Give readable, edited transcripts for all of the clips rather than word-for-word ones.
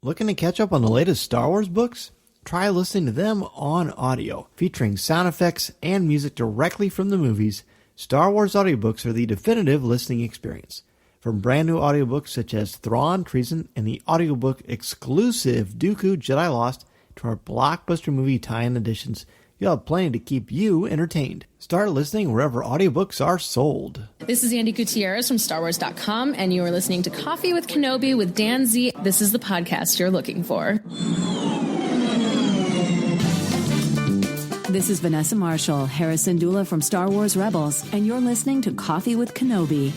Looking to catch up on the latest Star Wars books? Try listening to them on audio. Featuring sound effects and music directly from the movies, Star Wars audiobooks are the definitive listening experience. From brand new audiobooks such as Thrawn, Treason, and the audiobook exclusive Dooku, Jedi Lost, to our blockbuster movie tie-in editions, you'll have plenty to keep you entertained. Start listening wherever audiobooks are sold. This is Andy Gutierrez from StarWars.com, and you are listening to Coffee with Kenobi with Dan Z. This is the podcast you're looking for. This is Vanessa Marshall, Harrison Dula from Star Wars Rebels, and you're listening to Coffee with Kenobi.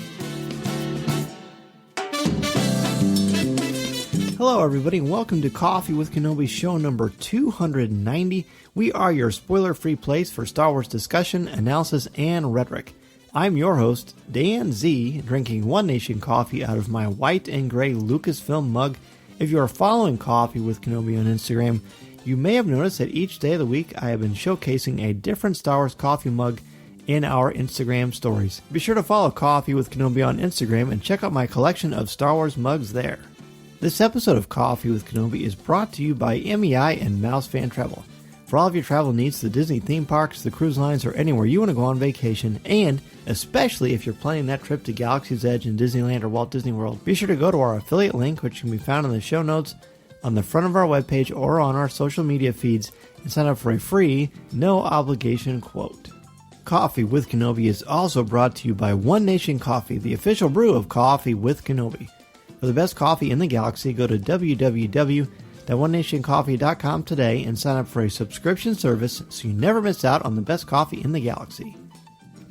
Hello, everybody, and welcome to Coffee with Kenobi, show number 290. We are your spoiler-free place for Star Wars discussion, analysis, and rhetoric. I'm your host, Dan Z, drinking One Nation coffee out of my white and gray Lucasfilm mug. If you are following Coffee with Kenobi on Instagram, you may have noticed that each day of the week I have been showcasing a different Star Wars coffee mug in our Instagram stories. Be sure to follow Coffee with Kenobi on Instagram and check out my collection of Star Wars mugs there. This episode of Coffee with Kenobi is brought to you by MEI and Mouse Fan Travel. For all of your travel needs to Disney theme parks, the cruise lines, or anywhere you want to go on vacation, and especially if you're planning that trip to Galaxy's Edge in Disneyland or Walt Disney World, be sure to go to our affiliate link, which can be found in the show notes on the front of our webpage or on our social media feeds, and sign up for a free, no-obligation quote. Coffee with Kenobi is also brought to you by One Nation Coffee, the official brew of Coffee with Kenobi. For the best coffee in the galaxy, go to www.onenationcoffee.com today and sign up for a subscription service so you never miss out on the best coffee in the galaxy.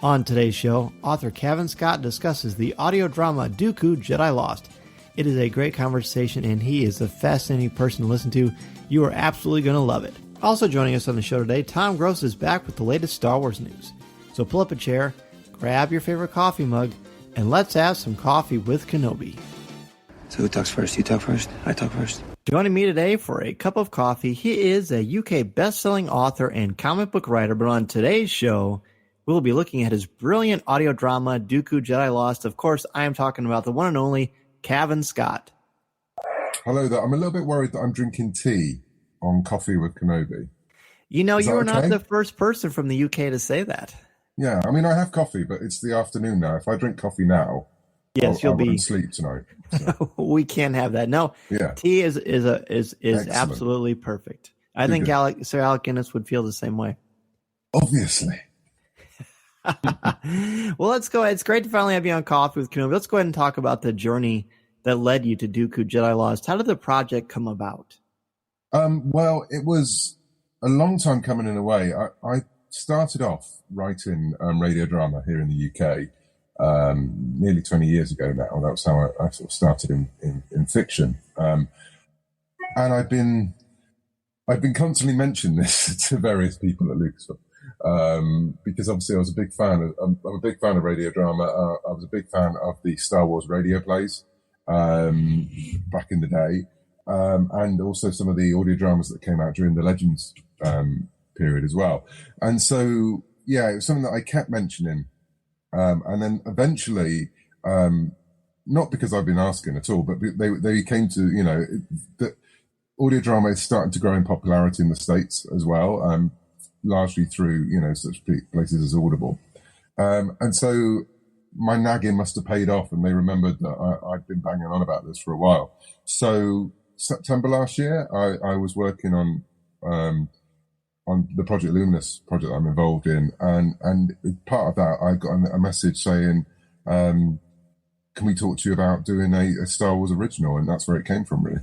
On today's show, author Cavan Scott discusses the audio drama Dooku, Jedi Lost. It is a great conversation, and he is a fascinating person to listen to. You are absolutely going to love it. Also joining us on the show today, Tom Gross is back with the latest Star Wars news. So pull up a chair, grab your favorite coffee mug, and let's have some coffee with Kenobi. So who talks first? You talk first? I talk first? Joining me today for a cup of coffee, he is a UK best-selling author and comic book writer, but on today's show, we'll be looking at his brilliant audio drama, Dooku, Jedi Lost. Of course, I am talking about the one and only Cavan Scott. Hello there. I'm a little bit worried that I'm drinking tea on Coffee with Kenobi. You know, you are okay? not the first person from the UK to say that. Yeah, I mean, I have coffee, but it's the afternoon now. If I drink coffee now, yes, I wouldn't sleep tonight. So. We can't have that. No, yeah. Tea is absolutely perfect. I think Sir Alec Guinness would feel the same way. Obviously. Well, let's go ahead. It's great to finally have you on Coffee with Kenobi. Let's go ahead and talk about the journey that led you to Dooku, Jedi Lost. How did the project come about? Well, it was a long time coming in a way. I started off writing radio drama here in the UK nearly 20 years ago now. That was how I sort of started in fiction. And I've been constantly mentioning this to various people at Lucasfilm. Because obviously I was a big fan I'm a big fan of radio drama. I was a big fan of the Star Wars radio plays back in the day, and also some of the audio dramas that came out during the Legends period as well. And so, yeah, it was something that I kept mentioning. And then eventually, not because I've been asking at all, but they came to, you know, that audio drama is starting to grow in popularity in the States as well. Largely through, you know, such places as Audible. And so my nagging must have paid off, and they remembered that I'd been banging on about this for a while. So September last year, I was working on the Project Luminous project I'm involved in. And part of that, I got a message saying, can we talk to you about doing a Star Wars original? And that's where it came from, really.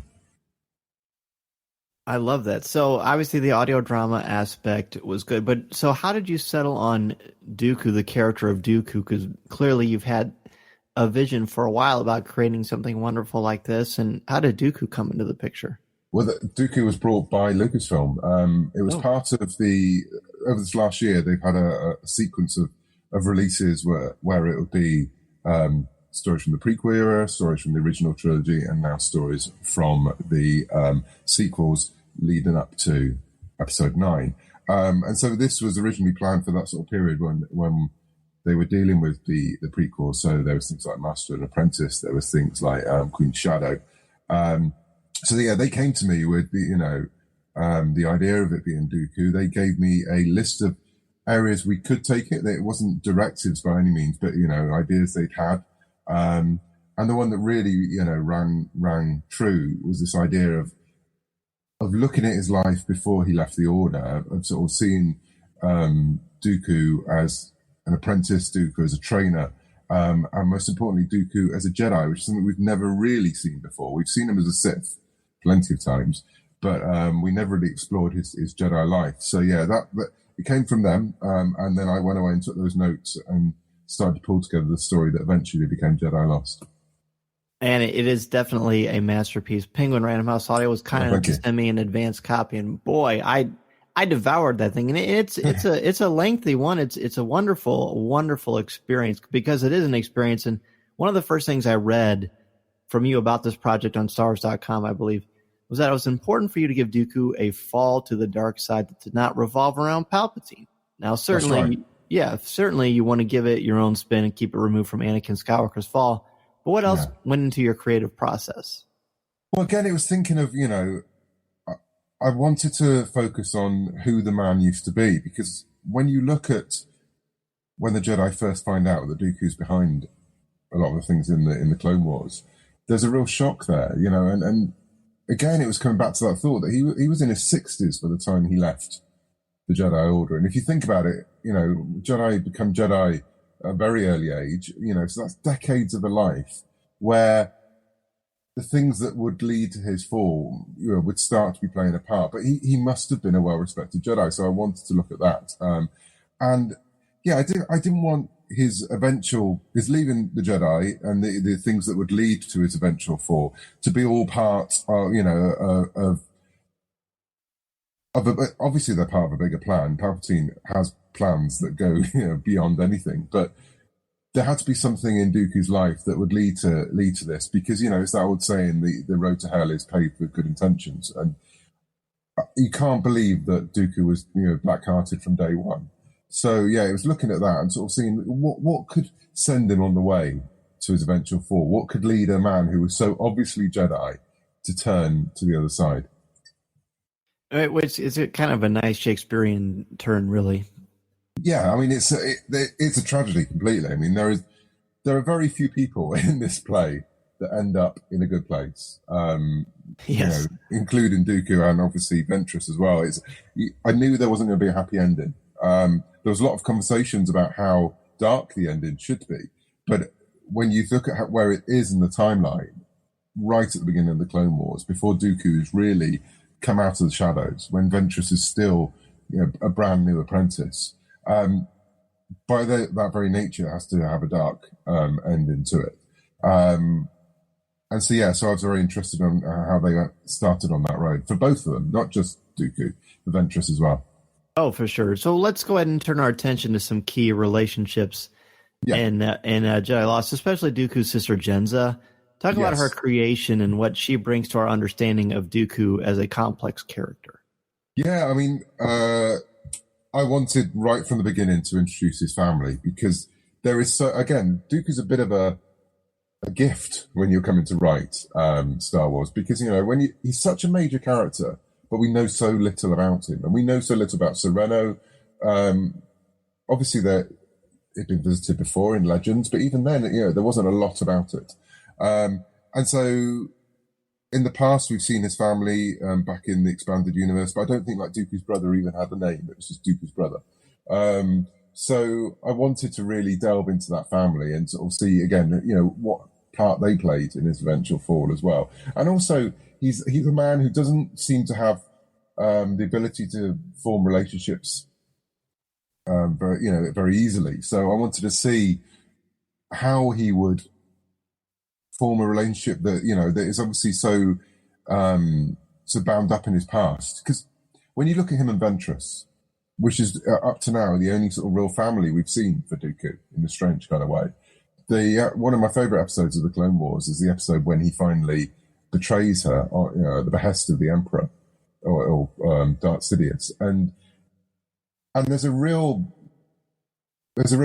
I love that. So obviously the audio drama aspect was good, but so how did you settle on Dooku, the character of Dooku? Because clearly you've had a vision for a while about creating something wonderful like this. And how did Dooku come into the picture? Well, Dooku was brought by Lucasfilm. It was part of over this last year, they've had a sequence of releases where it would be stories from the prequel era, stories from the original trilogy, and now stories from the sequels leading up to Episode 9. And so this was originally planned for that sort of period when they were dealing with the prequels. So there was things like Master and Apprentice. There was things like Queen's Shadow. So yeah, they came to me with the idea of it being Dooku. They gave me a list of areas we could take it. It wasn't directives by any means, but ideas they'd had. And the one that really rang true was this idea of looking at his life before he left the Order, of sort of seeing Dooku as an apprentice, Dooku as a trainer, and most importantly, Dooku as a Jedi, which is something we've never really seen before. We've seen him as a Sith plenty of times, but we never really explored his Jedi life. So yeah, that it came from them, and then I went away and took those notes and started to pull together the story that eventually became Jedi Lost. And it is definitely a masterpiece. Penguin Random House Audio was kind enough to send me an advanced copy, and boy, I devoured that thing. And it's a lengthy one. It's a wonderful experience, because it is an experience. And one of the first things I read from you about this project on StarWars.com, I believe, was that it was important for you to give Dooku a fall to the dark side that did not revolve around Palpatine. Now, certainly, certainly you want to give it your own spin and keep it removed from Anakin Skywalker's fall. But what else went into your creative process? Well, again, it was thinking of, I wanted to focus on who the man used to be, because when you look at when the Jedi first find out that Dooku's behind a lot of the things in the Clone Wars, there's a real shock there, and again, it was coming back to that thought that he was in his 60s by the time he left the Jedi Order. And if you think about it, Jedi become Jedi at a very early age, so that's decades of a life where the things that would lead to his fall, would start to be playing a part. But he must have been a well-respected Jedi, so I wanted to look at that. And yeah, I didn't want his leaving the Jedi and the things that would lead to his eventual fall to be all part of obviously they're part of a bigger plan. Palpatine has plans that go beyond anything, but there had to be something in Dooku's life that would lead to this, because it's that old saying, the road to hell is paved with good intentions, and you can't believe that Dooku was black-hearted from day one. So yeah, it was looking at that and sort of seeing what could send him on the way to his eventual fall. What could lead a man who was so obviously Jedi to turn to the other side? Which is kind of a nice Shakespearean turn, really. Yeah, I mean, it's a tragedy completely. I mean, there are very few people in this play that end up in a good place. Yes, including Dooku and obviously Ventress as well. I knew there wasn't going to be a happy ending. There was a lot of conversations about how dark the ending should be, but when you look at where it is in the timeline, right at the beginning of the Clone Wars, before Dooku's really come out of the shadows, when Ventress is still a brand new apprentice, by that very nature, it has to have a dark ending to it. And so I was very interested in how they started on that road for both of them, not just Dooku, but Ventress as well. Oh, for sure. So let's go ahead and turn our attention to some key relationships in Jedi Lost, especially Dooku's sister Jenza. Talk about her creation and what she brings to our understanding of Dooku as a complex character. Yeah, I mean, I wanted right from the beginning to introduce his family, because there is Dooku's a bit of a gift when you're coming to write Star Wars, because he's such a major character, but we know so little about him, and we know so little about Sereno. Obviously, it'd been visited before in Legends, but even then, there wasn't a lot about it. And so in the past, we've seen his family back in the expanded universe, but I don't think Dooku's brother even had a name. It was just Dooku's brother. So I wanted to really delve into that family and sort of see again, what part they played in his eventual fall as well. And also, he's a man who doesn't seem to have the ability to form relationships very easily. So I wanted to see how he would form a relationship that that is obviously so bound up in his past. Because when you look at him and Ventress, which is up to now the only sort of real family we've seen for Dooku in a strange kind of way. One of my favourite episodes of the Clone Wars is the episode when he finally betrays her, at the behest of the Emperor or Darth Sidious, and there's a real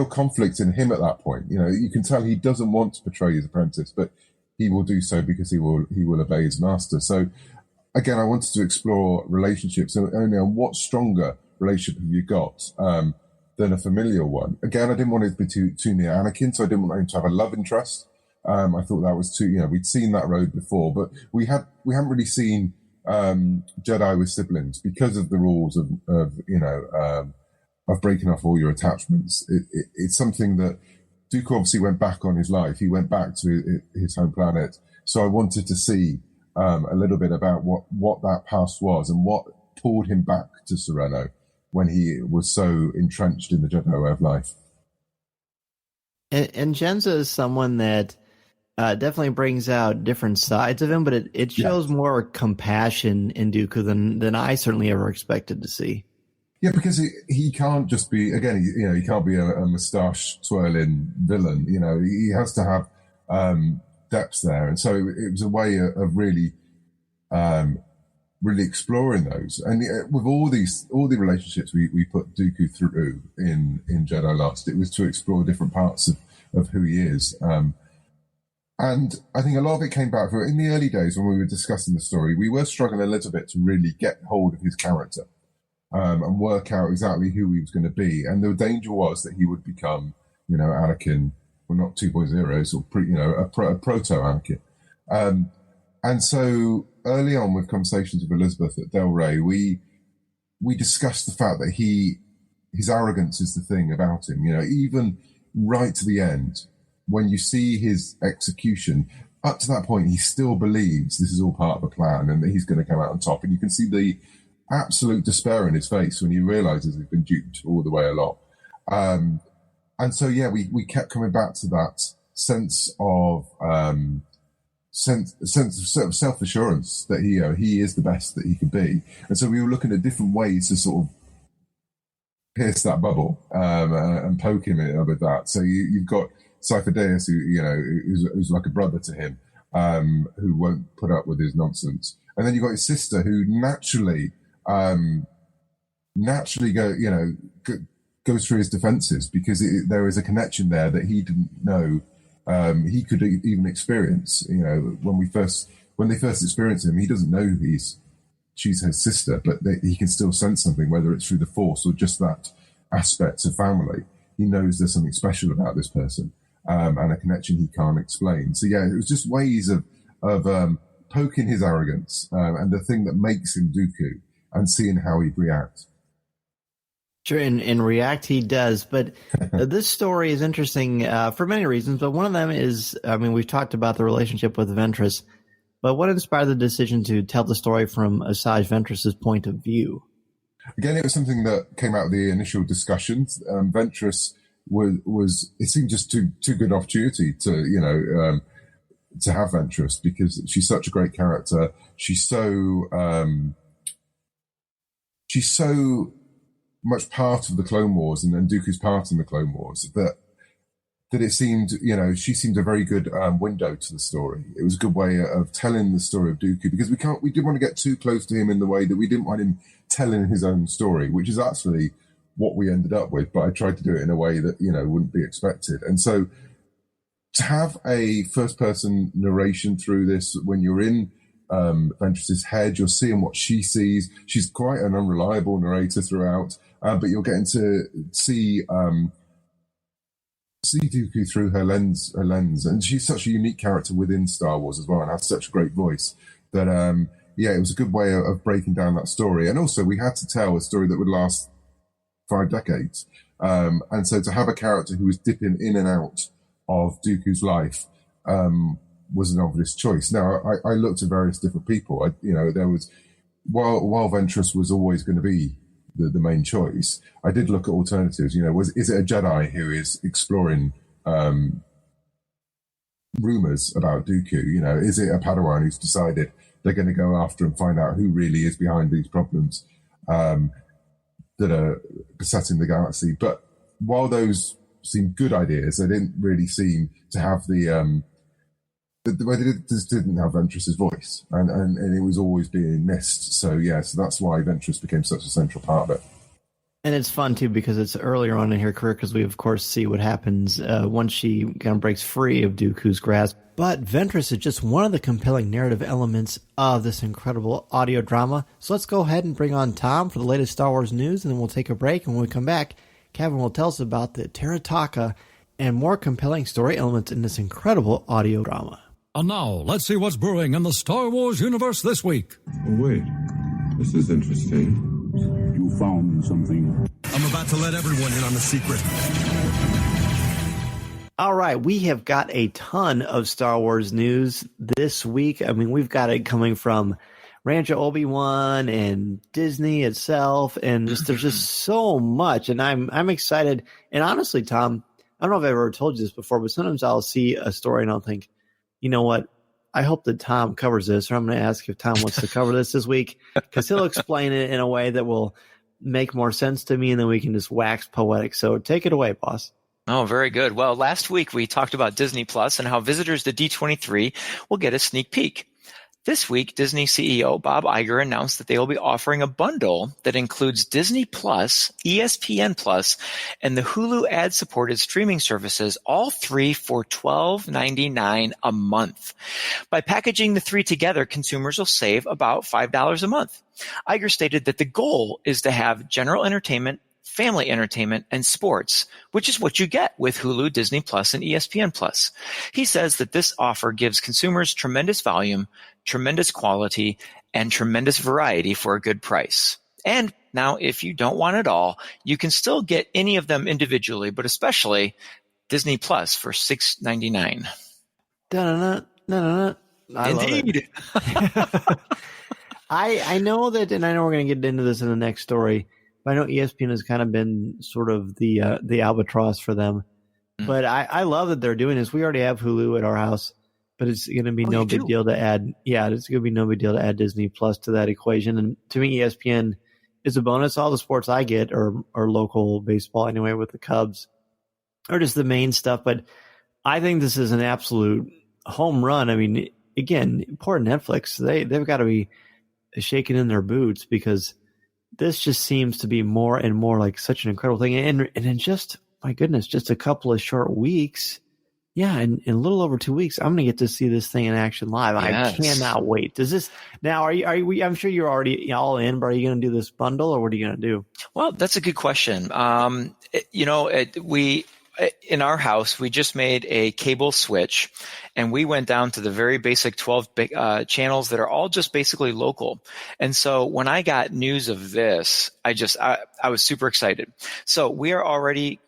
conflict in him at that point. You can tell he doesn't want to betray his apprentice, but he will do so because he will obey his master. So again, I wanted to explore relationships and what stronger relationship have you got than a familial one. Again, I didn't want it to be too near Anakin, so I didn't want him to have a love interest. I thought that was too, we'd seen that road before, but we haven't really seen Jedi with siblings because of the rules of breaking off all your attachments. It's something that Dooku obviously went back on his life. He went back to his home planet. So I wanted to see a little bit about what that past was and what pulled him back to Sereno when he was so entrenched in the Jedi way of life. And Jenza is someone that definitely brings out different sides of him, but it shows more compassion in Dooku than I certainly ever expected to see. Yeah, because he can't just be, again, he can't be a moustache twirling villain. He has to have depth there, and so it was a way of really exploring those. And with all the relationships we put Dooku through in Jedi Lost, it was to explore different parts of who he is. And I think a lot of it came back in the early days when we were discussing the story. We were struggling a little bit to really get hold of his character and work out exactly who he was going to be. And the danger was that he would become, Anakin, well, not 2.0, or a proto-Anakin. And so early on with conversations with Elizabeth at Del Rey, we discussed the fact that his arrogance is the thing about him. Even right to the end, when you see his execution, up to that point, he still believes this is all part of a plan and that he's going to come out on top. And you can see the absolute despair in his face when he realizes he's been duped all the way along. And so, we kept coming back to that sense of self-assurance that he is the best that he could be. And so we were looking at different ways to sort of pierce that bubble and poke him with that. So you've got Cypher Deus, who's like a brother to him, who won't put up with his nonsense. And then you've got his sister, who naturally goes through his defenses because there is a connection there that he didn't know he could even experience. When they first experience him, he doesn't know she's his sister, but he can still sense something, whether it's through the Force or just that aspect of family. He knows there's something special about this person and a connection he can't explain. So it was just ways of poking his arrogance and the thing that makes him Dooku and seeing how he'd react. Sure, in React he does, but this story is interesting for many reasons, but one of them is, we've talked about the relationship with Ventress, but what inspired the decision to tell the story from Asajj Ventress's point of view? Again, it was something that came out of the initial discussions. Ventress was it seemed just too good an opportunity to have Ventress because she's such a great character. She's so much part of the Clone Wars and Dooku's part in the Clone Wars that it seemed, she seemed a very good window to the story. It was a good way of telling the story of Dooku because we didn't want to get too close to him in the way that we didn't want him telling his own story, which is actually what we ended up with. But I tried to do it in a way that, wouldn't be expected. And so to have a first person narration through this when you're in Ventress's head, you're seeing what she sees. She's quite an unreliable narrator throughout, but you're getting to see Dooku through her lens, and she's such a unique character within Star Wars as well, and has such a great voice that it was a good way of breaking down that story. And also, we had to tell a story that would last 5 decades, and so to have a character who was dipping in and out of Dooku's life was an obvious choice. Now, I looked at various different people. There was while Ventress was always going to be the main choice, I did look at alternatives. Is it a Jedi who is exploring rumors about Dooku? Is it a Padawan who's decided they're going to go after and find out who really is behind these problems that are besetting the galaxy? But while those seemed good ideas, they didn't really seem to have they just didn't have Ventress's voice, and it was always being missed. So that's why Ventress became such a central part of it. And it's fun, too, because it's earlier on in her career, because we, of course, see what happens once she kind of breaks free of Dooku's grasp. But Ventress is just one of the compelling narrative elements of this incredible audio drama. So let's go ahead and bring on Tom for the latest Star Wars news, and then we'll take a break. And when we come back, Cavan will tell us about the Terataka and more compelling story elements in this incredible audio drama. And now, let's see what's brewing in the Star Wars universe this week. Oh, wait. This is interesting. You found something. I'm about to let everyone in on the secret. All right, we have got a ton of Star Wars news this week. I mean, we've got it coming from Rancho Obi-Wan and Disney itself, and there's just so much, and I'm excited. And honestly, Tom, I don't know if I've ever told you this before, but sometimes I'll see a story and I'll think, you know what? I hope that Tom covers this, or I'm going to ask if Tom wants to cover this week, because he'll explain it in a way that will make more sense to me, and then we can just wax poetic. So take it away, boss. Oh, very good. Well, last week we talked about Disney Plus and how visitors to D23 will get a sneak peek. This week, Disney CEO Bob Iger announced that they will be offering a bundle that includes Disney Plus, ESPN Plus, and the Hulu ad-supported streaming services, all three for $12.99 a month. By packaging the three together, consumers will save about $5 a month. Iger stated that the goal is to have general entertainment, family entertainment, and sports, which is what you get with Hulu, Disney Plus, and ESPN Plus. He says that this offer gives consumers tremendous volume, tremendous quality, and tremendous variety for a good price. And now, if you don't want it all, you can still get any of them individually, but especially Disney Plus for $6.99. Indeed. I know that, and I know we're going to get into this in the next story, but I know ESPN has kind of been sort of the albatross for them. Mm. But I love that they're doing this. We already have Hulu at our house, but it's going to be no big deal to add. Yeah, it's going to be no big deal to add Disney Plus to that equation. And to me, ESPN is a bonus. All the sports I get are local baseball anyway, with the Cubs, or just the main stuff. But I think this is an absolute home run. I mean, again, poor Netflix. They've got to be shaking in their boots, because this just seems to be more and more like such an incredible thing. And in just, my goodness, just a couple of short weeks, in a little over 2 weeks, I'm going to get to see this thing in action live. Yes. I cannot wait. Does this now? Are you? I'm sure you're already all in, but are you going to do this bundle, or what are you going to do? Well, that's a good question. We in our house, we just made a cable switch, and we went down to the very basic 12 channels that are all just basically local. And so when I got news of this, I was super excited. So we are already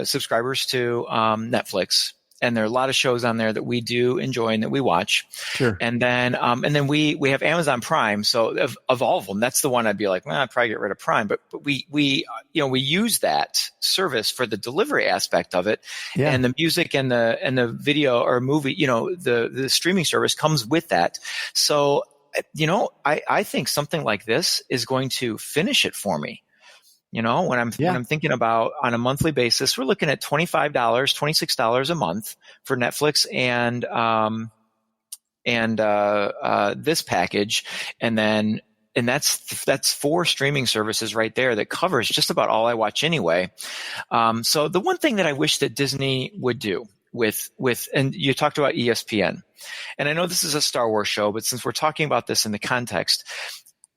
subscribers to Netflix. And there are a lot of shows on there that we do enjoy and that we watch. Sure. And then we have Amazon Prime. So of all of them, that's the one I'd be like, well, I'd probably get rid of Prime. But we use that service for the delivery aspect of it. Yeah. And the music and the video or movie, the streaming service comes with that. So, I think something like this is going to finish it for me. When I'm thinking about on a monthly basis, we're looking at $25, $26 a month for Netflix and this package. And that's 4 streaming services right there that covers just about all I watch anyway. So the one thing that I wish that Disney would do with, and you talked about ESPN, and I know this is a Star Wars show, but since we're talking about this in the context,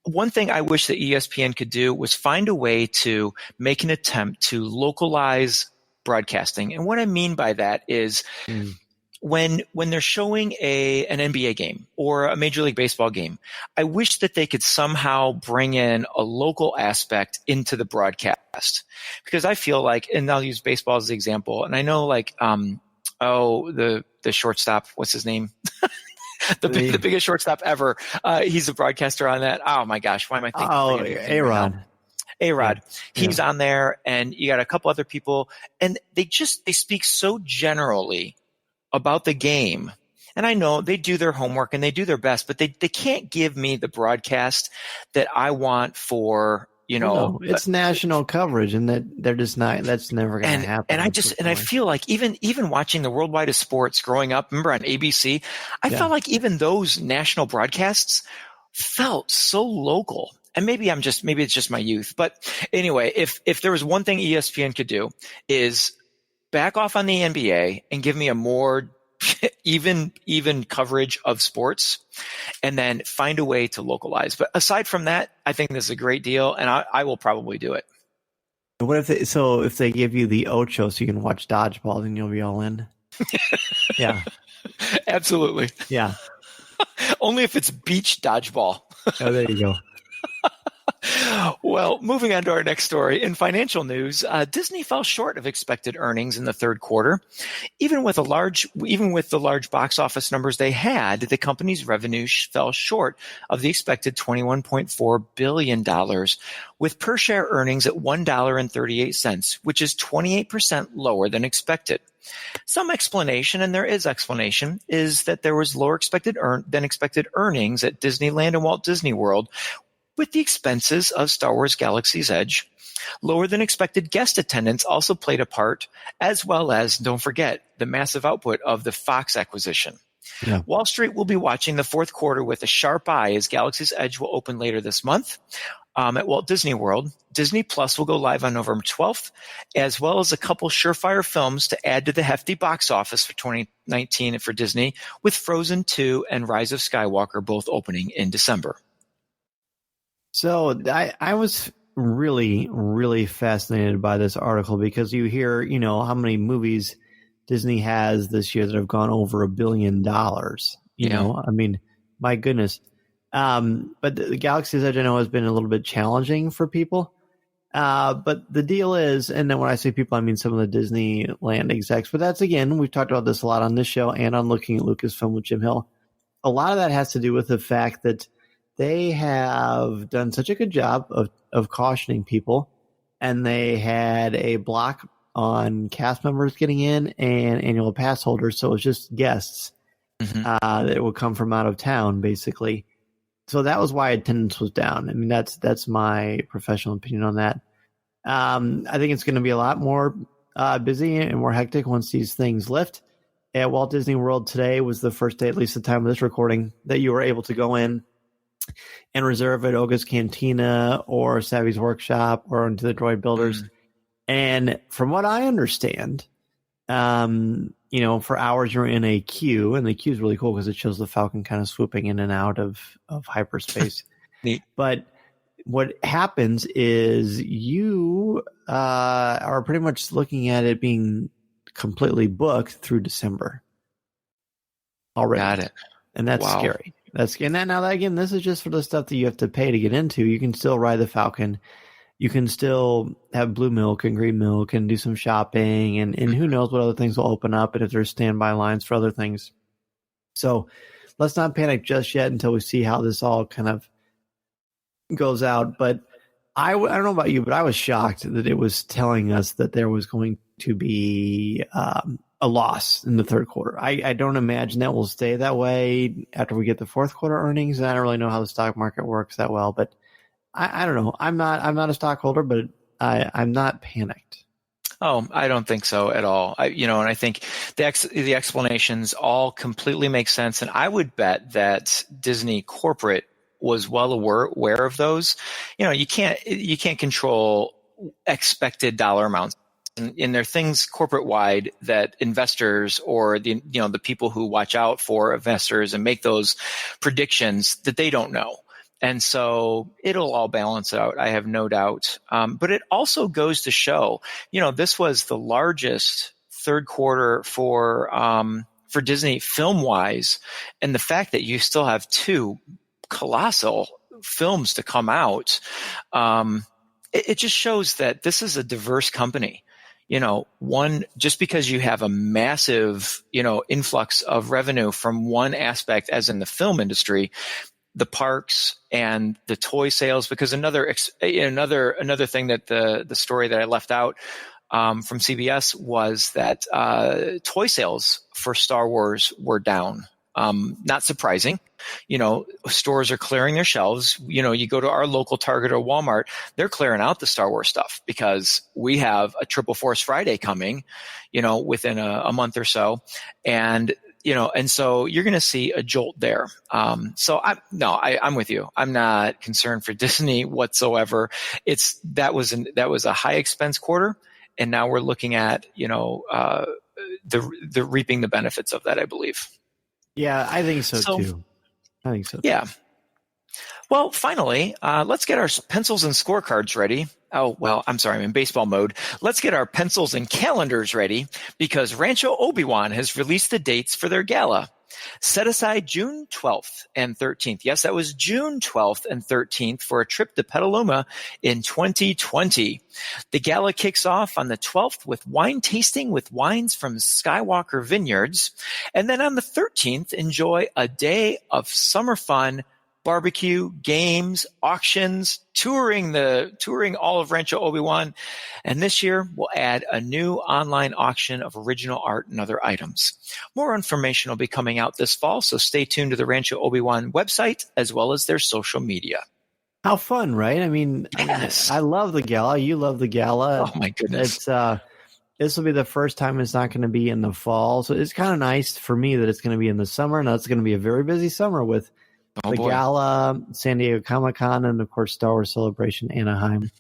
one thing I wish that ESPN could do was find a way to make an attempt to localize broadcasting. And what I mean by that is when they're showing an NBA game or a Major League Baseball game, I wish that they could somehow bring in a local aspect into the broadcast. Because I feel like, and I'll use baseball as the example, and I know the shortstop, what's his name? The biggest shortstop ever. He's a broadcaster on that. Oh my gosh, why am I thinking? Oh, A-Rod. A-Rod. He's on there, and you got a couple other people, and they speak so generally about the game. And I know they do their homework and they do their best, but they can't give me the broadcast that I want for, it's national coverage, and that they're just not. That's never going to happen. And I feel like even watching the Worldwide of Sports growing up, remember on ABC, I felt like even those national broadcasts felt so local. and maybe it's just my youth, but anyway, if there was one thing ESPN could do is back off on the NBA and give me a more even coverage of sports, and then find a way to localize. But aside from that, I think this is a great deal, and I will probably do it. What if they give you the Ocho so you can watch dodgeball, then you'll be all in? Yeah. Absolutely. Yeah. Only if it's beach dodgeball. Oh, there you go. Well, moving on to our next story. In financial news, Disney fell short of expected earnings in the third quarter. Even with the large box office numbers they had, the company's revenue fell short of the expected $21.4 billion, with per share earnings at $1.38, which is 28% lower than expected. Some explanation, and there is explanation, is that there was lower than expected earnings at Disneyland and Walt Disney World, with the expenses of Star Wars Galaxy's Edge. Lower than expected guest attendance also played a part, as well as, don't forget, the massive output of the Fox acquisition. Yeah. Wall Street will be watching the fourth quarter with a sharp eye as Galaxy's Edge will open later this month at Walt Disney World. Disney Plus will go live on November 12th, as well as a couple surefire films to add to the hefty box office for 2019 for Disney, with Frozen 2 and Rise of Skywalker both opening in December. So I was really, really fascinated by this article because you hear, how many movies Disney has this year that have gone over $1 billion. You know, I mean, my goodness. But the Galaxy's Edge, I know, has been a little bit challenging for people. But the deal is, and then when I say people, I mean some of the Disneyland execs. But that's, again, we've talked about this a lot on this show and on Looking at Lucasfilm with Jim Hill. A lot of that has to do with the fact that they have done such a good job of cautioning people, and they had a block on cast members getting in and annual pass holders, so it's just guests that would come from out of town, basically. So that was why attendance was down. I mean, that's my professional opinion on that. I think it's going to be a lot more busy and more hectic once these things lift. At Walt Disney World today was the first day, at least the time of this recording, that you were able to go in and reserve at Oga's Cantina or Savvy's Workshop or into the Droid Builders. And from what I understand, for hours you're in a queue, and the queue is really cool because it shows the Falcon kind of swooping in and out of hyperspace. Neat. But what happens is you are pretty much looking at it being completely booked through December already. Got it. And that's scary. That's scary. Now, again, this is just for the stuff that you have to pay to get into. You can still ride the Falcon. You can still have blue milk and green milk and do some shopping, and who knows what other things will open up and if there's standby lines for other things. So let's not panic just yet until we see how this all kind of goes out. But I don't know about you, but I was shocked that it was telling us that there was going to be a loss in the third quarter. I don't imagine that will stay that way after we get the fourth quarter earnings. And I don't really know how the stock market works that well, but I don't know. I'm not a stockholder, but I'm not panicked. Oh, I don't think so at all. And I think the explanations all completely make sense. And I would bet that Disney corporate was well aware of those. You can't control expected dollar amounts. And there are things corporate wide that investors or the people who watch out for investors and make those predictions that they don't know. And so it'll all balance out, I have no doubt. But it also goes to show, this was the largest third quarter for Disney film wise. And the fact that you still have two colossal films to come out, it just shows that this is a diverse company. One, just because you have a massive, influx of revenue from one aspect, as in the film industry, the parks and the toy sales, because another thing that the story that I left out from CBS was that toy sales for Star Wars were down. Not surprising. Stores are clearing their shelves. You go to our local Target or Walmart, they're clearing out the Star Wars stuff because we have a Triple Force Friday coming, within a month or so. And and so you're going to see a jolt there. I'm with you. I'm not concerned for Disney whatsoever. That was a high expense quarter, and now we're looking at the reaping the benefits of that, I believe. Yeah, I think so too. Yeah. Well, finally, let's get our pencils and scorecards ready. Oh, well, I'm sorry, I'm in baseball mode. Let's get our pencils and calendars ready because Rancho Obi-Wan has released the dates for their gala. Set aside June 12th and 13th. Yes, that was June 12th and 13th for a trip to Petaluma in 2020. The gala kicks off on the 12th with wine tasting with wines from Skywalker Vineyards. And then on the 13th, enjoy a day of summer fun, barbecue, games, auctions, touring all of Rancho Obi-Wan. And this year, we'll add a new online auction of original art and other items. More information will be coming out this fall, so stay tuned to the Rancho Obi-Wan website as well as their social media. How fun, right? I mean, yes. I love the gala. You love the gala. Oh, my goodness. This will be the first time it's not going to be in the fall. So it's kind of nice for me that it's going to be in the summer. Now it's going to be a very busy summer with gala, San Diego Comic-Con, and of course Star Wars Celebration Anaheim.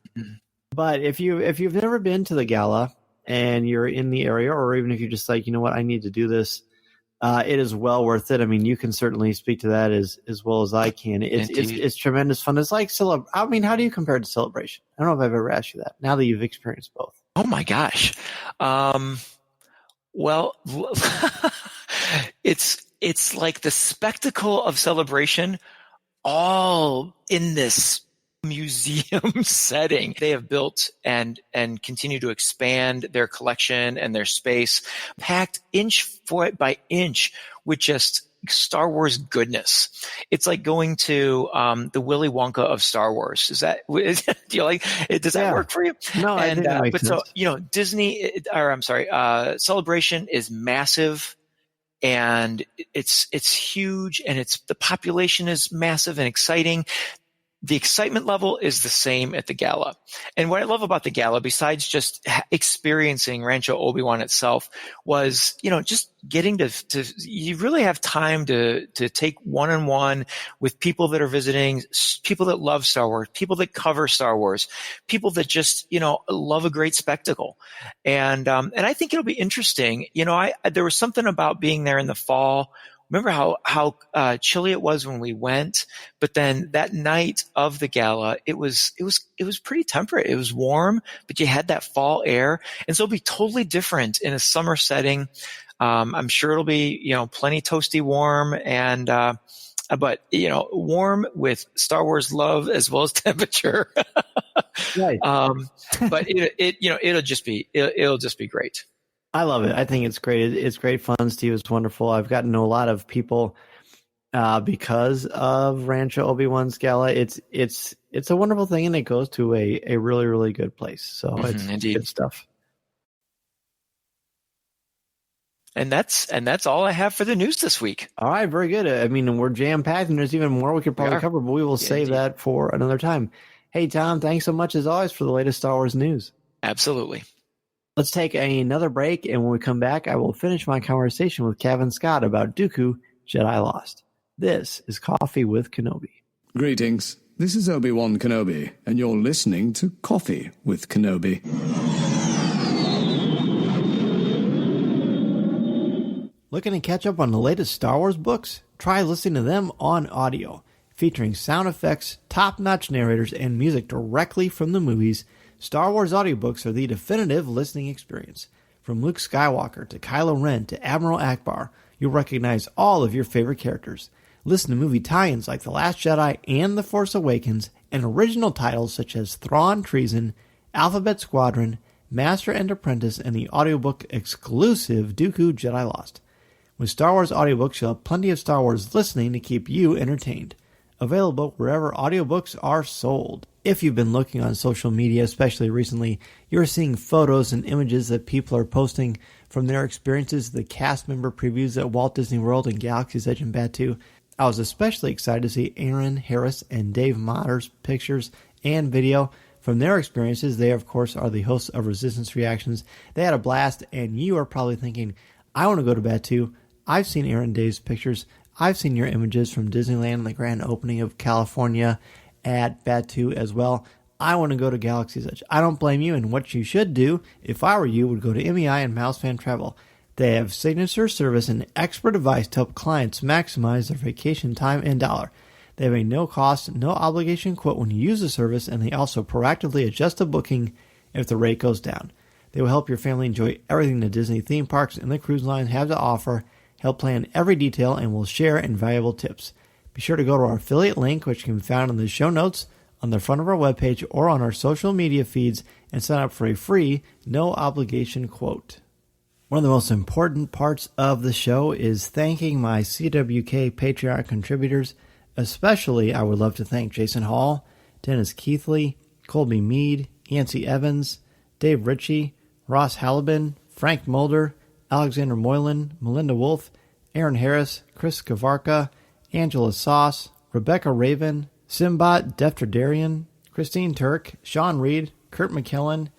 But if you've never been to the gala and you're in the area, or even if you're just like, you know what, I need to do this, it is well worth it. I mean, you can certainly speak to that as well as I can. It's tremendous fun. It's like I mean, how do you compare it to Celebration? I don't know if I've ever asked you that. Now that you've experienced both. Oh my gosh. Well, it's like the spectacle of Celebration all in this museum setting. They have built and continue to expand their collection and their space, packed inch by inch with just Star Wars goodness. It's like going to the Willy Wonka of Star Wars. Does that work for you? No, I think that makes sense. So Celebration is massive. And it's huge, and the population is massive and exciting. The excitement level is the same at the gala. And what I love about the gala, besides just experiencing Rancho Obi-Wan itself, was, just getting to you really have time to take one-on-one with people that are visiting, people that love Star Wars, people that cover Star Wars, people that just, love a great spectacle. And I think it'll be interesting. There was something about being there in the fall. Remember how chilly it was when we went, but then that night of the gala, it was pretty temperate. It was warm, but you had that fall air, and so it'll be totally different in a summer setting. I'm sure it'll be plenty toasty warm, and but warm with Star Wars love as well as temperature. Right. But it'll just be great. I love it. I think it's great. It's great fun. Steve is wonderful. I've gotten to know a lot of people because of Rancho Obi-Wan's gala. It's a wonderful thing, and it goes to a really, really good place. So it's indeed good stuff. And that's all I have for the news this week. All right, very good. I mean, we're jam-packed, and there's even more we could probably cover, but we will save that for another time. Hey, Tom, thanks so much, as always, for the latest Star Wars news. Absolutely. Let's take another break, and when we come back, I will finish my conversation with Cavan Scott about Dooku, Jedi Lost. This is Coffee with Kenobi. Greetings. This is Obi-Wan Kenobi, and you're listening to Coffee with Kenobi. Looking to catch up on the latest Star Wars books? Try listening to them on audio, featuring sound effects, top-notch narrators, and music directly from the movies. Star Wars audiobooks are the definitive listening experience. From Luke Skywalker to Kylo Ren to Admiral Akbar, you'll recognize all of your favorite characters. Listen to movie tie-ins like The Last Jedi and The Force Awakens, and original titles such as Thrawn Treason, Alphabet Squadron, Master and Apprentice, and the audiobook exclusive Dooku Jedi Lost. With Star Wars audiobooks, you'll have plenty of Star Wars listening to keep you entertained. Available wherever audiobooks are sold. If you've been looking on social media, especially recently, you're seeing photos and images that people are posting from their experiences, the cast member previews at Walt Disney World and Galaxy's Edge and Batuu. I was especially excited to see Aaron Harris and Dave Motter's pictures and video from their experiences. They, of course, are the hosts of Resistance Reactions. They had a blast, and you are probably thinking, I want to go to Batuu. I've seen Aaron Dave's pictures. I've seen your images from Disneyland and the grand opening of California at Batuu as well. I want to go to Galaxy's Edge. I don't blame you, and what you should do, if I were you, would go to MEI and Mousefan Travel. They have signature service and expert advice to help clients maximize their vacation time and dollar. They have a no-cost, no-obligation quote when you use the service, and they also proactively adjust the booking if the rate goes down. They will help your family enjoy everything the Disney theme parks and the cruise lines have to offer, help plan every detail, and will share invaluable tips. Be sure to go to our affiliate link, which can be found in the show notes, on the front of our webpage, or on our social media feeds, and sign up for a free, no-obligation quote. One of the most important parts of the show is thanking my CWK Patreon contributors. Especially, I would love to thank Jason Hall, Dennis Keithley, Colby Mead, Yancey Evans, Dave Ritchie, Ross Halliban, Frank Mulder, Alexander Moylan, Melinda Wolf, Aaron Harris, Chris Kavarka, Angela Sauce, Rebecca Raven, Simbot Defterdarian, Christine Turk, Sean Reed, Kurt McKellen,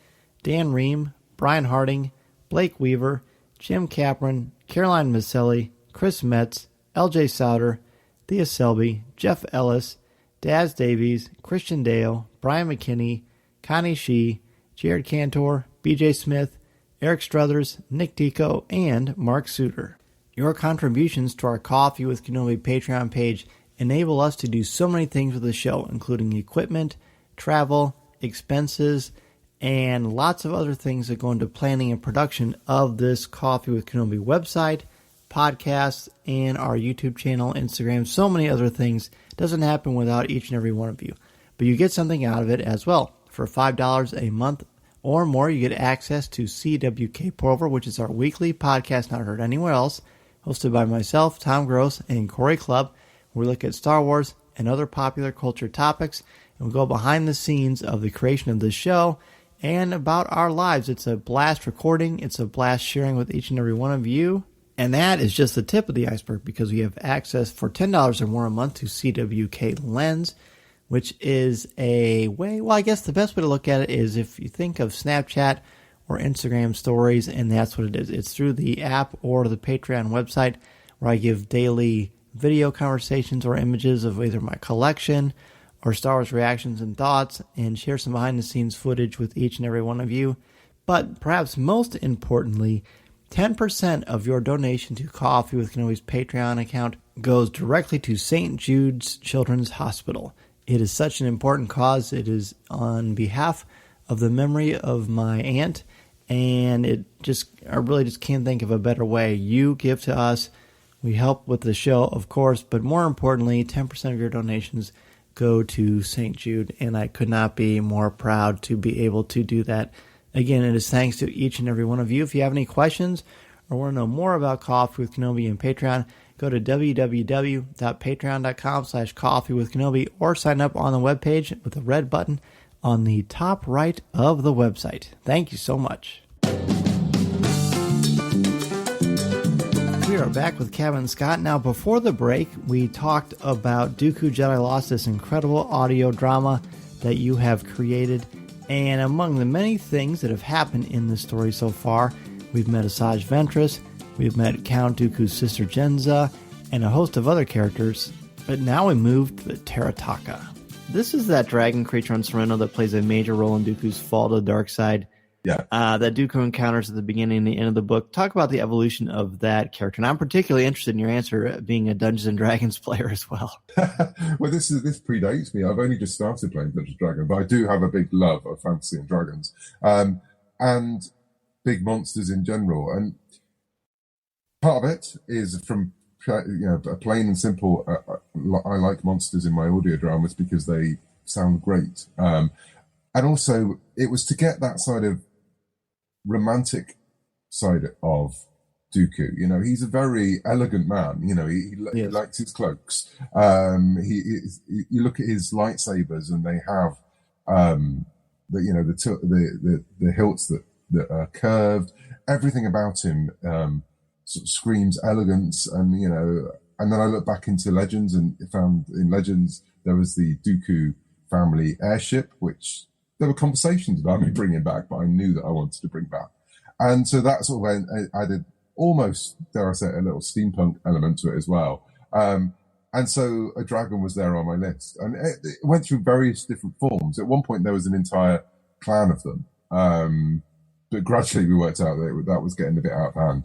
Dan Ream, Brian Harding, Blake Weaver, Jim Capron, Caroline Maselli, Chris Metz, LJ Souter, Thea Selby, Jeff Ellis, Daz Davies, Christian Dale, Brian McKinney, Connie Shee, Jared Cantor, BJ Smith, Eric Struthers, Nick Tico, and Mark Suter. Your contributions to our Coffee with Kenobi Patreon page enable us to do so many things with the show, including equipment, travel, expenses, and lots of other things that go into planning and production of this Coffee with Kenobi website, podcasts, and our YouTube channel, Instagram, so many other things. It doesn't happen without each and every one of you. But you get something out of it as well. For $5 a month or more, you get access to CWK Pour-Over, which is our weekly podcast not heard anywhere else, hosted by myself, Tom Gross, and Corey Clubb. We look at Star Wars and other popular culture topics, and we go behind the scenes of the creation of this show and about our lives. It's a blast recording. It's a blast sharing with each and every one of you. And that is just the tip of the iceberg, because we have access for $10 or more a month to CWK Lens, which is a way, well, I guess the best way to look at it is if you think of Snapchat or Instagram stories, and that's what it is. It's through the app or the Patreon website, where I give daily video conversations or images of either my collection or Star Wars reactions and thoughts, and share some behind-the-scenes footage with each and every one of you. But perhaps most importantly, 10% of your donation to Coffee with Kenobi's Patreon account goes directly to St. Jude's Children's Hospital. It is such an important cause. It is on behalf of the memory of my aunt, and I really just can't think of a better way. You give to us, we help with the show, of course, but more importantly, 10% of your donations go to St. Jude, and I could not be more proud to be able to do that. Again, it is thanks to each and every one of you. If you have any questions or want to know more about Coffee with Kenobi and Patreon, go to www.patreon.com/coffeewithkenobi or sign up on the webpage with the red button on the top right of the website. Thank you so much. We are back with Cavan Scott. Now, before the break, we talked about Dooku Jedi Lost, this incredible audio drama that you have created. And among the many things that have happened in this story so far, we've met Asajj Ventress, we've met Count Dooku's sister Jenza, and a host of other characters. But now we move to the Terataka. This is that dragon creature on Sereno that plays a major role in Dooku's fall to the dark side. Yeah. That Dooku encounters at the beginning and the end of the book. Talk about the evolution of that character. And I'm particularly interested in your answer, being a Dungeons and Dragons player as well. Well, this predates me. I've only just started playing Dungeons and Dragons, but I do have a big love of fantasy and dragons, and big monsters in general. And part of it is from a plain and simple. I like monsters in my audio dramas because they sound great, and also it was to get that side of romantic side of Dooku. He's a very elegant man. He likes his cloaks. You look at his lightsabers, and they have the hilts that are curved. Everything about him sort of screams elegance, and And then I looked back into Legends and found in Legends there was the Dooku family airship, which there were conversations about me bringing back, but I knew that I wanted to bring back. And so that sort of added almost, dare I say, a little steampunk element to it as well. And so a dragon was there on my list, and it went through various different forms. At one point, there was an entire clan of them, but gradually we worked out that was getting a bit out of hand.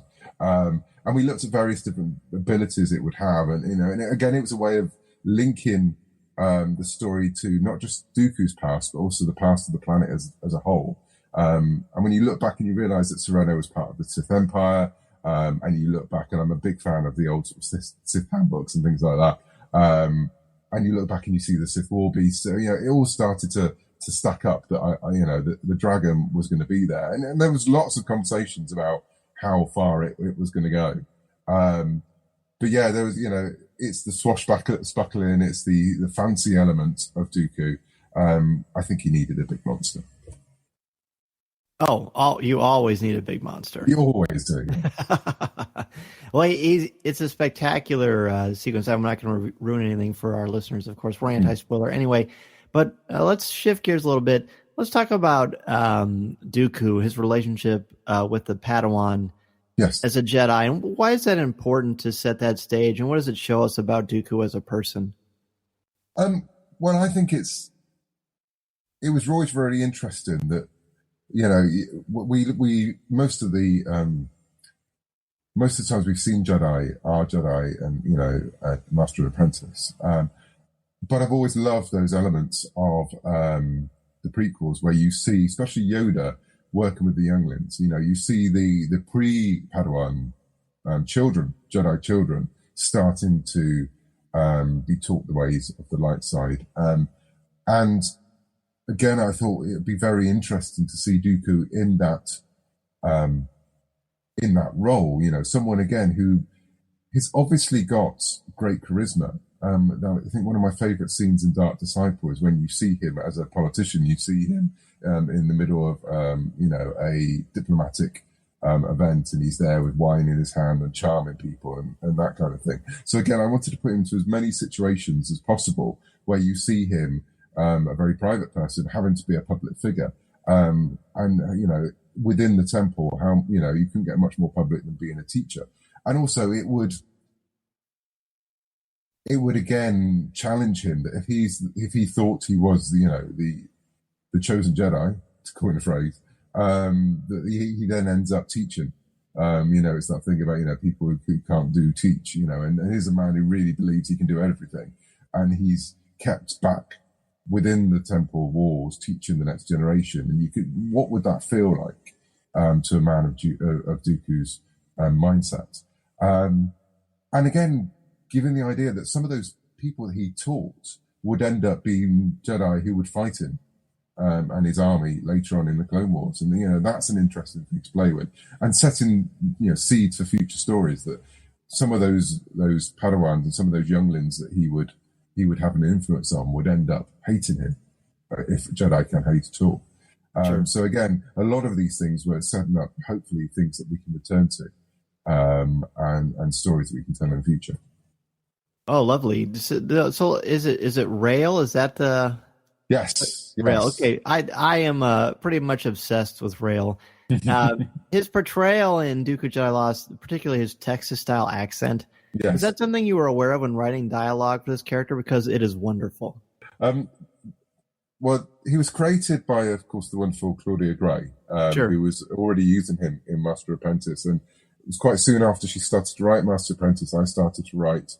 And we looked at various different abilities it would have, and again, it was a way of linking the story to not just Dooku's past, but also the past of the planet as a whole. And when you look back and you realise that Sereno was part of the Sith Empire. And you look back, and I'm a big fan of the old sort of Sith handbooks and things like that. And you look back and you see the Sith War Beast. So, it all started to stack up that the dragon was going to be there. And there was lots of conversations about how far it was going to go. But yeah, there was, it's the swashbuckling, it's the fancy element of Dooku. I think he needed a big monster. Oh, you always need a big monster. You always do. Well, it's a spectacular sequence. I'm not going to ruin anything for our listeners, of course. We're anti-spoiler anyway. But let's shift gears a little bit. Let's talk about Dooku, his relationship with the Padawan as a Jedi. And why is that important to set that stage? And what does it show us about Dooku as a person? Well, I think it was always very interesting that, we most of the times we've seen our Jedi and Master and Apprentice. But I've always loved those elements of the prequels where you see, especially Yoda working with the younglings. You see the pre-Padawan Jedi children, starting to be taught the ways of the light side. And again, I thought it'd be very interesting to see Dooku in that role. Someone again who has obviously got great charisma. Now, I think one of my favourite scenes in Dark Disciple is when you see him as a politician. You see him in the middle of a diplomatic event, and he's there with wine in his hand and charming people and that kind of thing. So again, I wanted to put him into as many situations as possible where you see him, a very private person, having to be a public figure. And within the temple, how, you couldn't get much more public than being a teacher. And also it would again challenge him that if he thought he was, the chosen Jedi, to coin a phrase, that he then ends up teaching. It's that thing about, people who can't teach, and here's a man who really believes he can do everything. And he's kept back within the temple walls teaching the next generation. And what would that feel like to a man of Dooku's mindset? And again, given the idea that some of those people that he taught would end up being Jedi who would fight him and his army later on in the Clone Wars. And, that's an interesting thing to play with. And setting, seeds for future stories that some of those Padawans and some of those younglings that he would have an influence on would end up hating him, if Jedi can hate at all. Sure. So again, a lot of these things were setting up, hopefully, things that we can return to and stories that we can tell in the future. Oh, lovely. So is it Rail? Is that the... Yes. Rail. Okay. I am pretty much obsessed with Rail. His portrayal in Dooku Jedi Lost, particularly his Texas-style accent, is that something you were aware of when writing dialogue for this character? Because it is wonderful. Well, he was created by, of course, the wonderful Claudia Gray, who was already using him in Master Apprentice. And it was quite soon after she started to write Master Apprentice, I started to write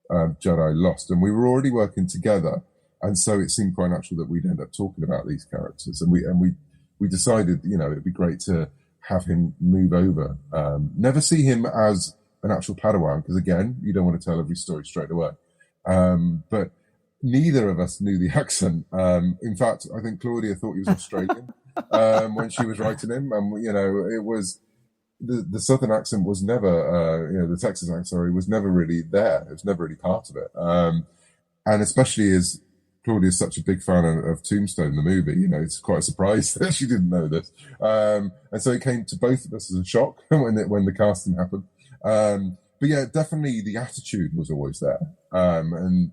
Jedi Lost. And we were already working together. And so it seemed quite natural that we'd end up talking about these characters. And we decided, it'd be great to have him move over. Never see him as an actual Padawan, because again, you don't want to tell every story straight away. But neither of us knew the accent. In fact, I think Claudia thought he was Australian when she was writing him. And, it was the Southern accent was never, the Texas accent, sorry, was never really there. It was never really part of it. And especially as Claudia is such a big fan of Tombstone, the movie, it's quite a surprise that she didn't know this. And so it came to both of us as a shock when the casting happened. But yeah, definitely the attitude was always there. And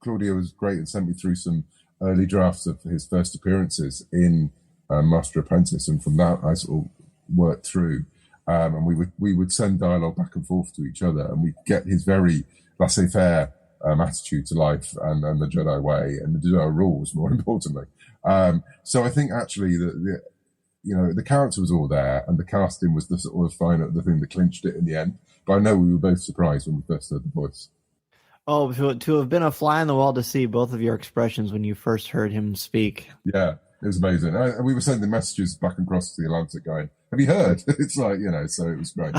Claudia was great and sent me through some early drafts of his first appearances in Master Apprentice. And from that, I sort of worked through. And we would send dialogue back and forth to each other, and we'd get his very laissez-faire attitude to life and the Jedi way and the Jedi rules, more importantly. So I think actually the character was all there, and the casting was the sort of the thing that clinched it in the end. But I know we were both surprised when we first heard the voice. Oh, to have been a fly on the wall to see both of your expressions when you first heard him speak. Yeah, it was amazing. We were sending messages back and across the Atlantic going, have you heard? It's like, so it was great.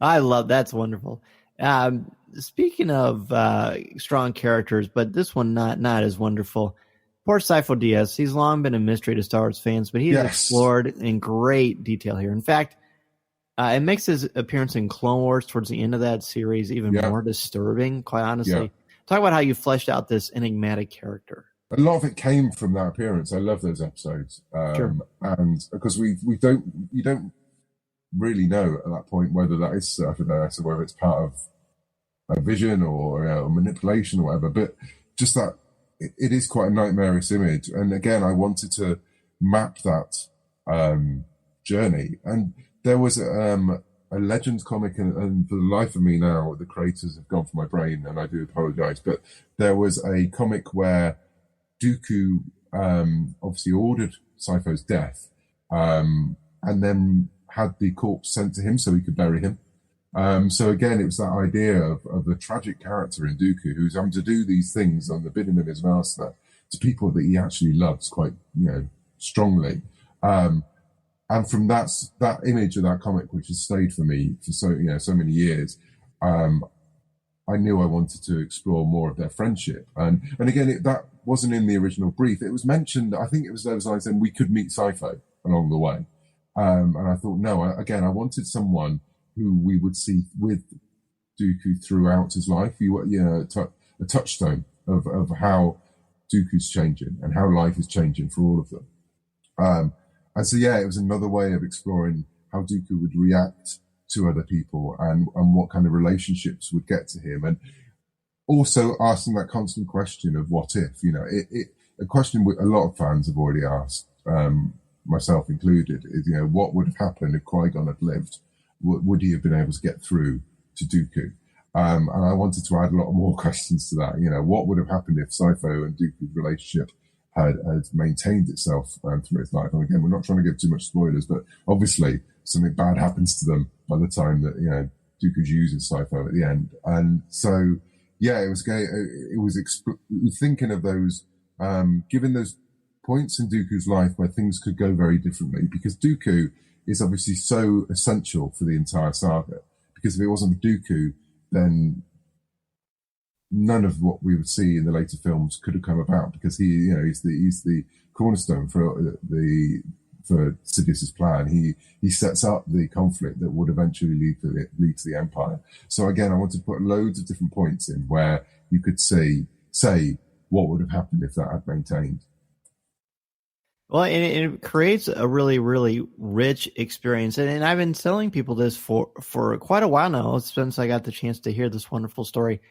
I love that's wonderful. Speaking of strong characters, but this one not as wonderful. Poor Sifo Dyas. He's long been a mystery to Star Wars fans, but he's explored in great detail here. In fact, it makes his appearance in Clone Wars towards the end of that series even more disturbing, quite honestly. Yeah. Talk about how you fleshed out this enigmatic character. A lot of it came from that appearance. I love those episodes. Sure. And because you don't really know at that point whether that is Sifo Dyas or whether it's part of a vision or manipulation or whatever. But just that it is quite a nightmarish image. And again, I wanted to map that journey. And there was a Legends comic, and for the life of me now, the creators have gone from my brain, and I do apologize. But there was a comic where Dooku obviously ordered Sifo's death, and then had the corpse sent to him so he could bury him. So again, it was that idea of the tragic character in Dooku who's having to do these things on the bidding of his master to people that he actually loves quite, strongly. And from that image of that comic, which has stayed for me for so many years, I knew I wanted to explore more of their friendship. And again, that wasn't in the original brief. It was mentioned, I think it was those lines saying we could meet Sifo along the way. And I thought, no, I wanted someone who we would see with Dooku throughout his life. A touchstone of how Dooku's changing and how life is changing for all of them. And so, it was another way of exploring how Dooku would react to other people and what kind of relationships would get to him. And also asking that constant question of what if, a question a lot of fans have already asked, myself included, is, what would have happened if Qui-Gon had lived? Would he have been able to get through to Dooku? And I wanted to add a lot more questions to that. What would have happened if Sifo and Dooku's relationship had maintained itself through his life? And again, we're not trying to give too much spoilers, but obviously something bad happens to them by the time that, Dooku's using Sifo at the end. And so, it was gay. It was thinking of those, given those points in Dooku's life where things could go very differently, because Dooku is obviously so essential for the entire saga. Because if it wasn't for Dooku, then none of what we would see in the later films could have come about, because he's the cornerstone for Sidious's plan. He sets up the conflict that would eventually lead to the Empire. So again, I wanted to put loads of different points in where you could say what would have happened if that had maintained. Well, it creates a really, really rich experience. And I've been telling people this for quite a while now, since I got the chance to hear this wonderful story.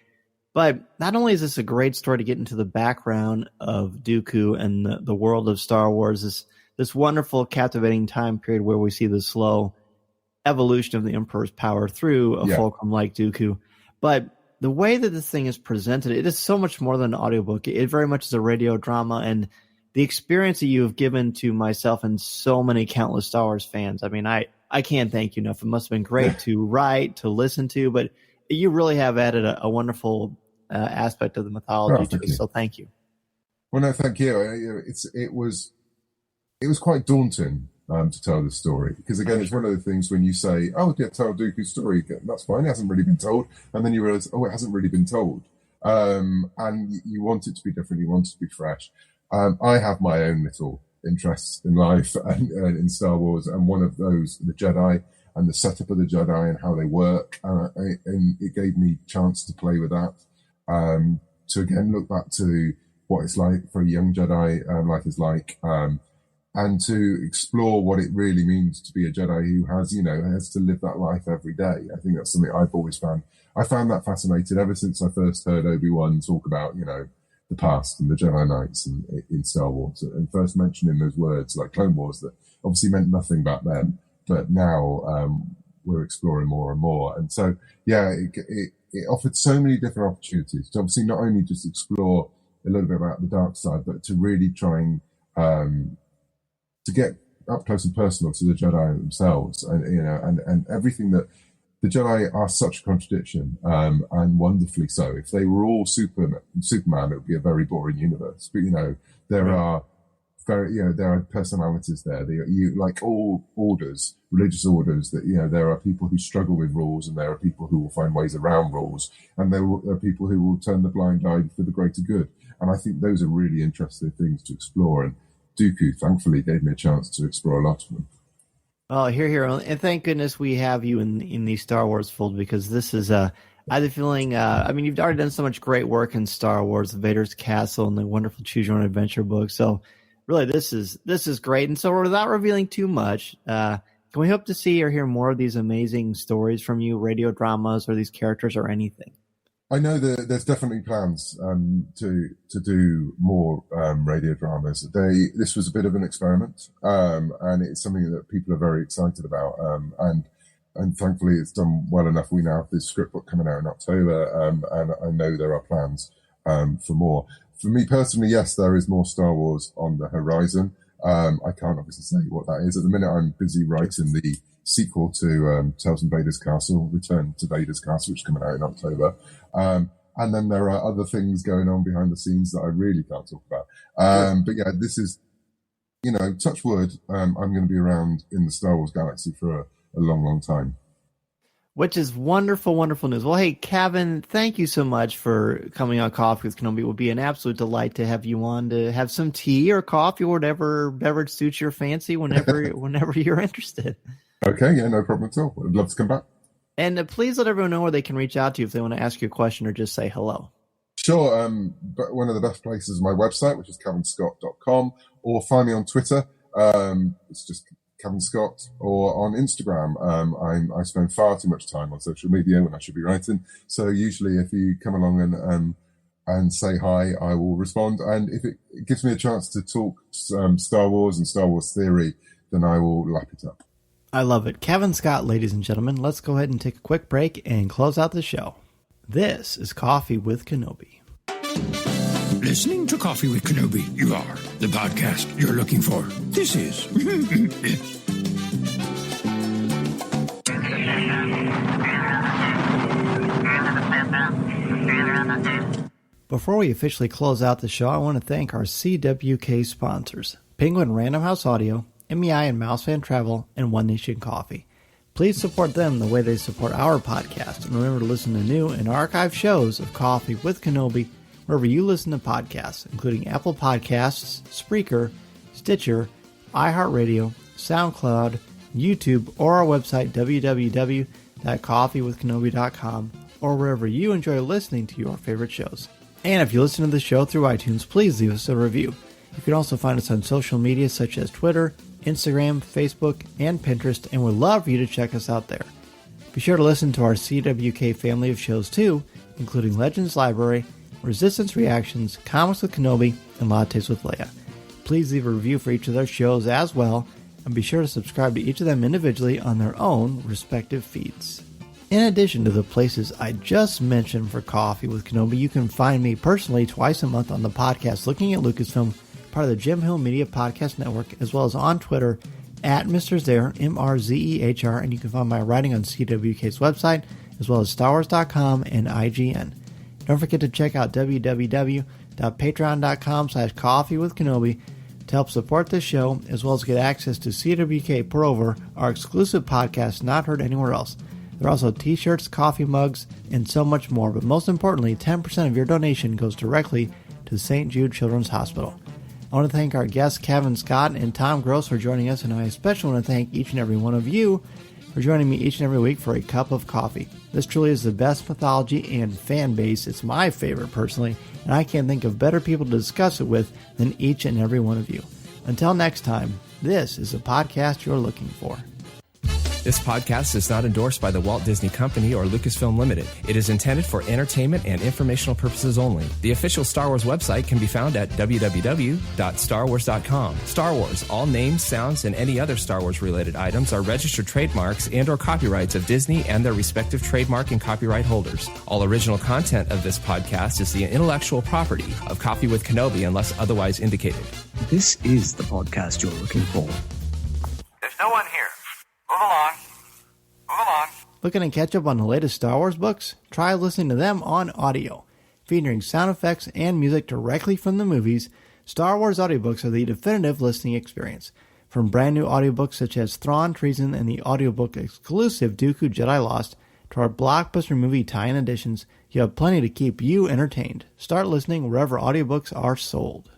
But not only is this a great story to get into the background of Dooku and the world of Star Wars, this wonderful, captivating time period where we see the slow evolution of the Emperor's power through a fulcrum like Dooku. But the way that this thing is presented, it is so much more than an audiobook. It very much is a radio drama, and the experience that you have given to myself and so many countless Star Wars fans, I mean, I can't thank you enough. It must have been great to write, to listen to, but you really have added a wonderful aspect of the mythology to it, so thank you. Well, no, thank you. It was quite daunting to tell the story, because again, it's one of the things when you say, tell Dooku's story, that's fine, it hasn't really been told, and then you realize, it hasn't really been told. And you want it to be different, you want it to be fresh. I have my own little interests in life and in Star Wars, and one of those, the Jedi and the setup of the Jedi and how they work, and it gave me a chance to play with that, to again look back to what it's like for a young Jedi, life is like, and to explore what it really means to be a Jedi who has to live that life every day. I think that's something I've always found. I found that fascinating ever since I first heard Obi-Wan talk about, the past and the Jedi Knights in Star Wars, and first mentioning those words like Clone Wars that obviously meant nothing back then, but now we're exploring more and more. And so, yeah, it offered so many different opportunities to obviously not only just explore a little bit about the dark side, but to really try and to get up close and personal to the Jedi themselves, and everything that the Jedi are such a contradiction, and wonderfully so. If they were all Superman, it would be a very boring universe. But there are there are personalities there. You like all orders, religious orders, that there are people who struggle with rules, and there are people who will find ways around rules, and there are people who will turn the blind eye for the greater good. And I think those are really interesting things to explore. And Dooku, thankfully, gave me a chance to explore a lot of them. Oh, here, and thank goodness we have you in the Star Wars fold, because this is I have the feeling. You've already done so much great work in Star Wars, Vader's Castle, and the wonderful Choose Your Own Adventure book. So, really, this is great. And so, without revealing too much, can we hope to see or hear more of these amazing stories from you, radio dramas, or these characters, or anything? I know that there's definitely plans to do more radio dramas. This was a bit of an experiment, and it's something that people are very excited about. And thankfully, it's done well enough. We now have this script book coming out in October, and I know there are plans for more. For me personally, yes, there is more Star Wars on the horizon. I can't obviously say what that is. At the minute, I'm busy writing the sequel to Tales from Vader's Castle, Return to Vader's Castle, which is coming out in October. And then there are other things going on behind the scenes that I really can't talk about. But yeah, this is, touch wood, I'm going to be around in the Star Wars galaxy for a long, long time. Which is wonderful, wonderful news. Well, hey, Cavan, thank you so much for coming on Coffee with Kenobi. It will be an absolute delight to have you on to have some tea or coffee or whatever beverage suits your fancy whenever you're interested. Okay, yeah, no problem at all. I'd love to come back. And please let everyone know where they can reach out to you if they want to ask you a question or just say hello. Sure. But one of the best places is my website, which is cavanscott.com, or find me on Twitter. It's just Cavan Scott, or on Instagram. I spend far too much time on social media when I should be writing. So usually if you come along and say hi, I will respond. And if it gives me a chance to talk Star Wars and Star Wars theory, then I will lap it up. I love it. Cavan Scott, ladies and gentlemen, let's go ahead and take a quick break and close out the show. This is Coffee with Kenobi. Listening to Coffee with Kenobi, you are the podcast you're looking for. This is Before we officially close out the show, I want to thank our CWK sponsors, Penguin Random House Audio, MEI and Mouse Fan Travel, and One Nation Coffee. Please support them the way they support our podcast, and remember to listen to new and archived shows of Coffee with Kenobi wherever you listen to podcasts, including Apple Podcasts, Spreaker, Stitcher, iHeartRadio, SoundCloud, YouTube, or our website www.coffeewithkenobi.com, or wherever you enjoy listening to your favorite shows. And if you listen to the show through iTunes, please leave us a review. You can also find us on social media such as Twitter, Instagram, Facebook, and Pinterest, and we'd love for you to check us out there. Be sure to listen to our CWK family of shows too, including Legends Library, Resistance Reactions, Comics with Kenobi, and Lattes with Leia. Please leave a review for each of their shows as well, and be sure to subscribe to each of them individually on their own respective feeds. In addition to the places I just mentioned for Coffee with Kenobi, you can find me personally twice a month on the podcast Looking at Lucasfilm, part of the Jim Hill Media Podcast Network, as well as on Twitter at Mr. Zher, MRZEHR, and you can find my writing on CWK's website, as well as StarWars.com and IGN. Don't forget to check out www.patreon.com/coffeewithkenobi to help support this show, as well as get access to CWK Pour Over, our exclusive podcast not heard anywhere else. There are also t-shirts, coffee mugs, and so much more, but most importantly, 10% of your donation goes directly to St. Jude Children's Hospital. I want to thank our guests Cavan Scott and Tom Gross for joining us, and I especially want to thank each and every one of you for joining me each and every week for a cup of coffee. This truly is the best mythology and fan base. It's my favorite personally, and I can't think of better people to discuss it with than each and every one of you. Until next time, this is the podcast you're looking for. This podcast is not endorsed by the Walt Disney Company or Lucasfilm Limited. It is intended for entertainment and informational purposes only. The official Star Wars website can be found at www.starwars.com. Star Wars, all names, sounds, and any other Star Wars related items are registered trademarks and or copyrights of Disney and their respective trademark and copyright holders. All original content of this podcast is the intellectual property of Coffee with Kenobi unless otherwise indicated. This is the podcast you're looking for. There's no one here. Move along. Move along. Looking to catch up on the latest Star Wars books? Try listening to them on audio. Featuring sound effects and music directly from the movies, Star Wars audiobooks are the definitive listening experience. From brand new audiobooks such as Thrawn, Treason, and the audiobook exclusive Dooku, Jedi Lost, to our blockbuster movie tie-in editions, you have plenty to keep you entertained. Start listening wherever audiobooks are sold.